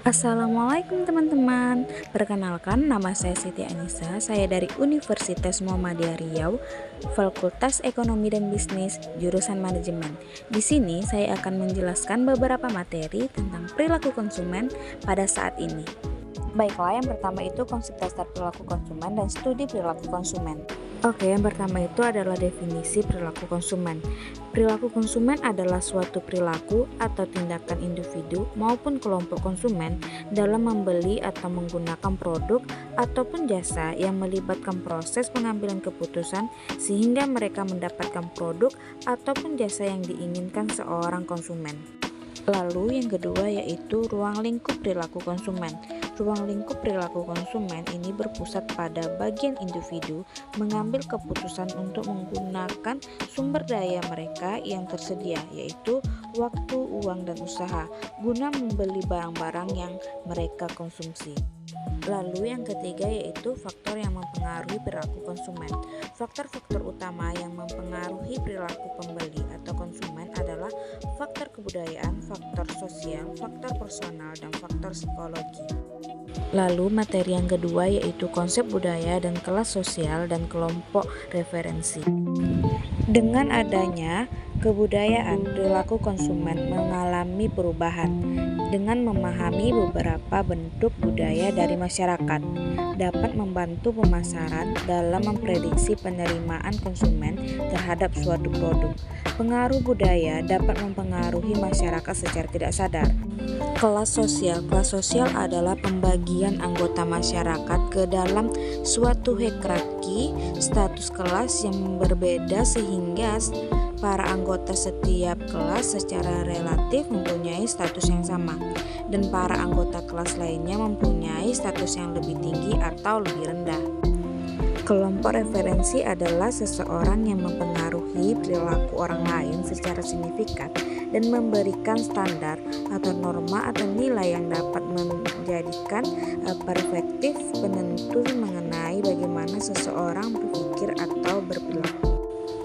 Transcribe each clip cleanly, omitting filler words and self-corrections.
Assalamualaikum teman-teman. Perkenalkan, nama saya Siti Anissa. Saya dari Universitas Muhammadiyah Riau, Fakultas Ekonomi dan Bisnis, jurusan Manajemen. Di sini saya akan menjelaskan beberapa materi tentang perilaku konsumen pada saat ini. Baiklah, yang pertama itu konsep dasar perilaku konsumen dan studi perilaku konsumen. Oke, yang pertama itu adalah definisi perilaku konsumen. Perilaku konsumen adalah suatu perilaku atau tindakan individu maupun kelompok konsumen dalam membeli atau menggunakan produk ataupun jasa yang melibatkan proses pengambilan keputusan sehingga mereka mendapatkan produk ataupun jasa yang diinginkan seorang konsumen. Lalu yang kedua yaitu ruang lingkup perilaku konsumen. Ruang lingkup perilaku konsumen ini berpusat pada bagian individu mengambil keputusan untuk menggunakan sumber daya mereka yang tersedia, yaitu waktu, uang, dan usaha, guna membeli barang-barang yang mereka konsumsi. Lalu yang ketiga yaitu faktor yang mempengaruhi perilaku konsumen. Faktor-faktor utama yang mempengaruhi perilaku pembeli atau konsumen adalah faktor kebudayaan, faktor sosial, faktor personal, dan faktor psikologi. Lalu materi yang kedua yaitu konsep budaya dan kelas sosial dan kelompok referensi. Dengan adanya kebudayaan, perilaku konsumen mengalami perubahan. Dengan memahami beberapa bentuk budaya dari masyarakat, dapat membantu pemasaran dalam memprediksi penerimaan konsumen terhadap suatu produk. Pengaruh budaya dapat mempengaruhi masyarakat secara tidak sadar. Kelas sosial adalah pembagian anggota masyarakat ke dalam suatu hierarki status kelas yang berbeda sehingga para anggota setiap kelas secara relatif mempunyai status yang sama dan para anggota kelas lainnya mempunyai status yang lebih tinggi atau lebih rendah. Kelompok referensi adalah seseorang yang mempengaruhi perilaku orang lain secara signifikan dan memberikan standar atau norma atau nilai yang dapat menjadikan perspektif penentu mengenai bagaimana seseorang berpikir atau berperilaku.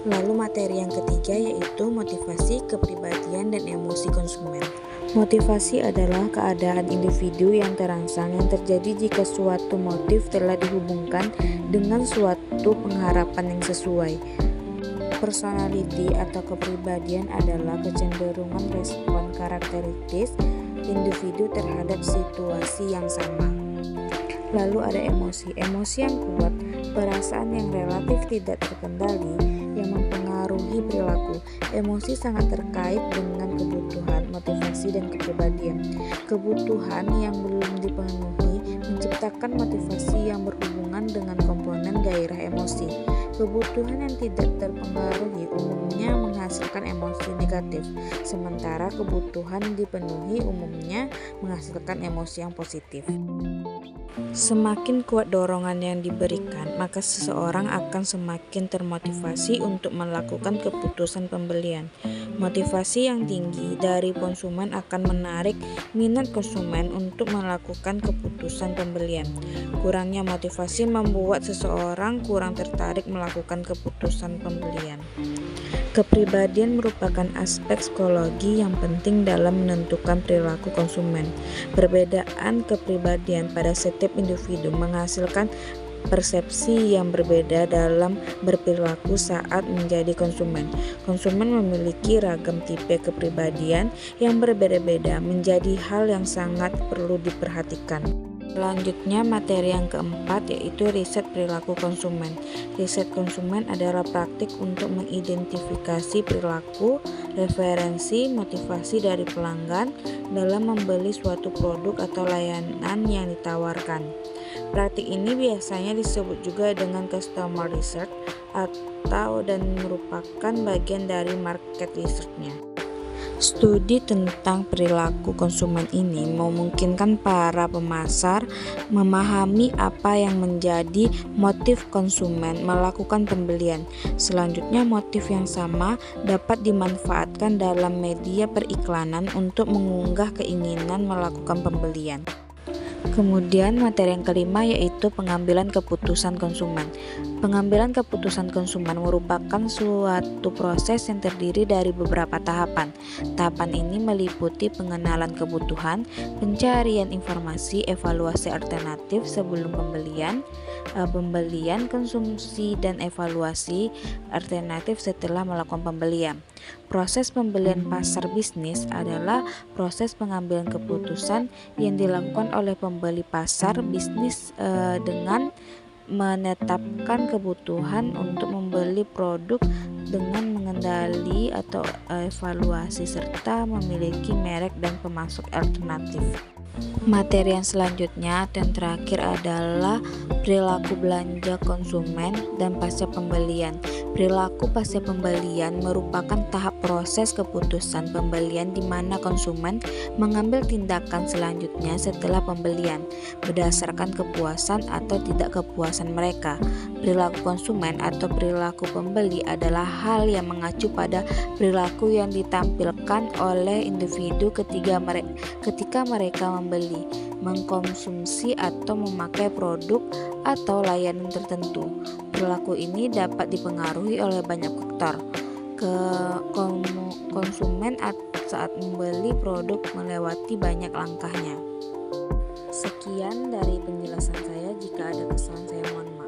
Lalu materi yang ketiga yaitu motivasi, kepribadian, dan emosi konsumen. Motivasi adalah keadaan individu yang terangsang yang terjadi jika suatu motif telah dihubungkan dengan suatu pengharapan yang sesuai. Personality atau kepribadian adalah kecenderungan respon karakteristik individu terhadap situasi yang sama. Lalu ada emosi. Emosi yang kuat, perasaan yang relatif tidak terkendali yang mempengaruhi perilaku. Emosi sangat terkait dengan kebutuhan, motivasi, dan kepribadian. Kebutuhan yang belum dipenuhi menciptakan motivasi yang berhubungan dengan komponen gairah emosi. Kebutuhan yang tidak terpengaruhi umumnya menghasilkan emosi negatif, sementara kebutuhan yang dipenuhi umumnya menghasilkan emosi yang positif. Semakin kuat dorongan yang diberikan, maka seseorang akan semakin termotivasi untuk melakukan keputusan pembelian. Motivasi yang tinggi dari konsumen akan menarik minat konsumen untuk melakukan keputusan pembelian. Kurangnya motivasi membuat seseorang kurang tertarik melakukan keputusan pembelian. Kepribadian merupakan aspek psikologi yang penting dalam menentukan perilaku konsumen. Perbedaan kepribadian pada setiap individu menghasilkan persepsi yang berbeda dalam berperilaku saat menjadi konsumen. Konsumen memiliki ragam tipe kepribadian yang berbeda-beda menjadi hal yang sangat perlu diperhatikan. Selanjutnya materi yang keempat yaitu riset perilaku konsumen. Riset konsumen adalah praktik untuk mengidentifikasi perilaku, referensi, motivasi dari pelanggan dalam membeli suatu produk atau layanan yang ditawarkan. Praktik ini biasanya disebut juga dengan customer research dan merupakan bagian dari market research-nya. Studi tentang perilaku konsumen ini memungkinkan para pemasar memahami apa yang menjadi motif konsumen melakukan pembelian. Selanjutnya, motif yang sama dapat dimanfaatkan dalam media periklanan untuk mengunggah keinginan melakukan pembelian. Kemudian materi yang kelima yaitu yaitu pengambilan keputusan konsumen. Pengambilan keputusan konsumen merupakan suatu proses yang terdiri dari beberapa tahapan. Tahapan ini meliputi pengenalan kebutuhan, pencarian informasi, evaluasi alternatif sebelum pembelian, konsumsi, dan evaluasi alternatif setelah melakukan pembelian. Proses pembelian pasar bisnis adalah proses pengambilan keputusan yang dilakukan oleh pembeli pasar bisnis dengan menetapkan kebutuhan untuk membeli produk dengan mengendali atau evaluasi serta memiliki merek dan pemasok alternatif. Materi yang selanjutnya dan terakhir adalah perilaku belanja konsumen dan pasca pembelian. Perilaku pasca pembelian merupakan tahap proses keputusan pembelian di mana konsumen mengambil tindakan selanjutnya setelah pembelian berdasarkan kepuasan atau tidak kepuasan mereka. Perilaku konsumen atau perilaku pembeli adalah hal yang mengacu pada perilaku yang ditampilkan oleh individu ketika mereka membeli, mengkonsumsi atau memakai produk atau layanan tertentu. Perilaku ini dapat dipengaruhi oleh banyak faktor. Konsumen saat membeli produk melewati banyak langkahnya. Sekian dari penjelasan saya. Jika ada kesalahan saya mohon maaf.